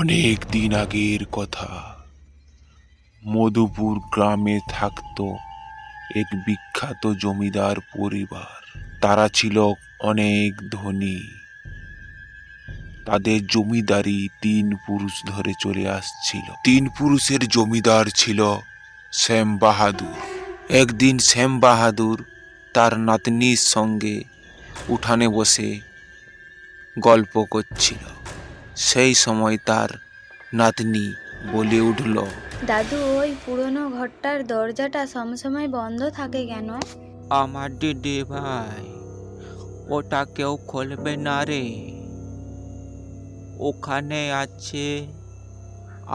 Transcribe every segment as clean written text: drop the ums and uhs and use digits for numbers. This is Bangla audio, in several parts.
অনেক দিন আগের কথা। মধুপুর গ্রামে থাকতো এক বিখ্যাত জমিদার পরিবার। তারা ছিল অনেক ধনী। তাদের জমিদারি 3 পুরুষ ধরে চলে আসছিল। 3 পুরুষের জমিদার ছিল শ্যাম বাহাদুর। একদিন শ্যাম বাহাদুর তার নাতনির সঙ্গে উঠানে বসে গল্প করছিল। সেই সময় তার নাতনি বলে উঠল, দাদু, ওই পুরনো ঘরটার দরজাটা সবসময় বন্ধ থাকে কেন? আমার দিদি ভাই, ওটা কেউ খুলবে না রে। ওখানে আছে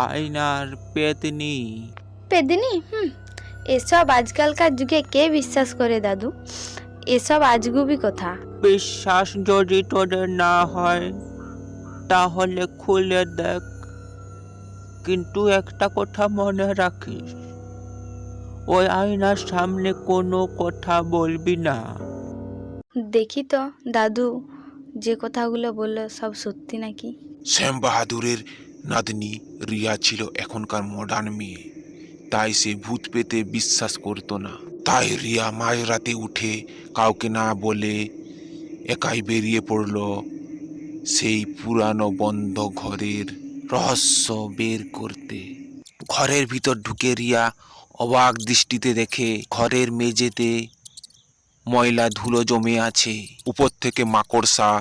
আয়নার পেতনি। পেদিনি? এসব আজকালকার যুগে কে বিশ্বাস করে দাদু? এসব আজগুবি কথা। বিশ্বাস যদি তোদের না হয় তাহলে খুলে দেখ, কিন্তু একটা কথা মনে রাখিস, ওই আয়নার সামনে কোনো কথা বলবি না। দেখি তো দাদু, যে কথাগুলো বললো সব সত্যি নাকি। শ্যাম বাহাদুরের নাতনি রিয়া ছিল এখনকার মডার্ন মেয়ে, তাই সে ভূত পেতে বিশ্বাস করতো না। তাই রিয়া মাঝরাতে উঠে কাউকে না বলে একাই বেরিয়ে পড়ল সেই পুরানো বন্ধ ঘরের রহস্য বের করতে। ঘরের ভিতর ঢুকে রিয়া অবাক দৃষ্টিতে দেখে ঘরের মেঝেতে ময়লা ধুলো জমে আছে। উপর থেকে মাকড়সা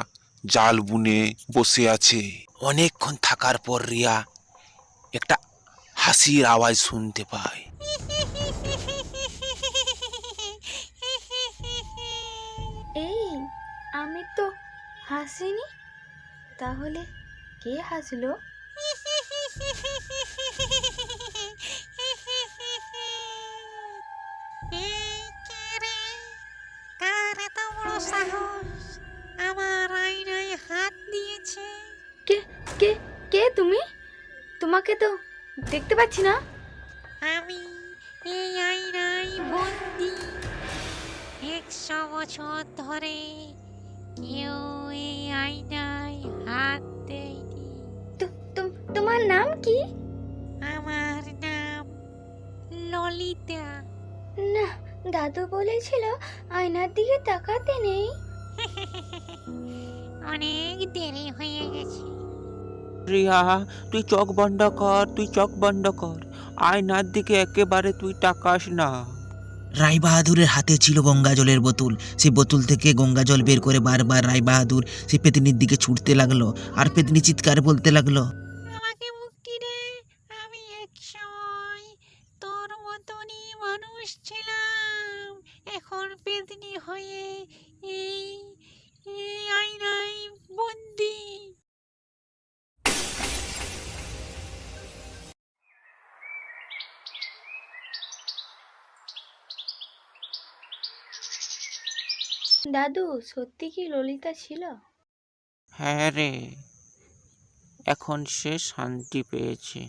জাল বুনে বসে আছে। অনেকক্ষণ থাকার পর রিয়া একটা হাসির আওয়াজ শুনতে পায়। এই, আমি তো হাসিনি, তাহলে কে হাসলো? কার এত বড় সাহস আমার আয়নায় হাত দিয়েছে? কে কে কে তুমি? তোমাকে তো দেখতে পাচ্ছি না। আমি এই আয়নায় বন্দি। 100 বছর ধরে কেউ এই আয়নায় হাত দেয়নি। তোমার নাম কি? আমার নাম ললিতা। না, দাদু বলেছিল আয়নার দিকে তাকাতে নেই। অনেক দেরি হয়ে গেছে। রিয়া, তুই চোখ বন্ধ কর, তুই চোখ বন্ধ কর। আয়নার দিকে একেবারে তুই তাকাস না। রায়বাহাদুরের হাতে ছিল গঙ্গা জলের বোতল। সেই বোতল থেকে গঙ্গা জল বের করে বারবার রায়বাহাদুর সেই পেতনির দিকে ছুটতে লাগলো, আর পেতনি চিৎকার বলতে লাগলো, আমাকে মুক্তি দে। আমি এক সময় তোর মতনই মানুষ ছিলাম, এখন পেতনি হয়ে এই এই আয়নায় বন্দি। দাদু, সত্যি কি ললিতা ছিল? হ্যাঁ রে, এখন সে শান্তি পেয়েছে।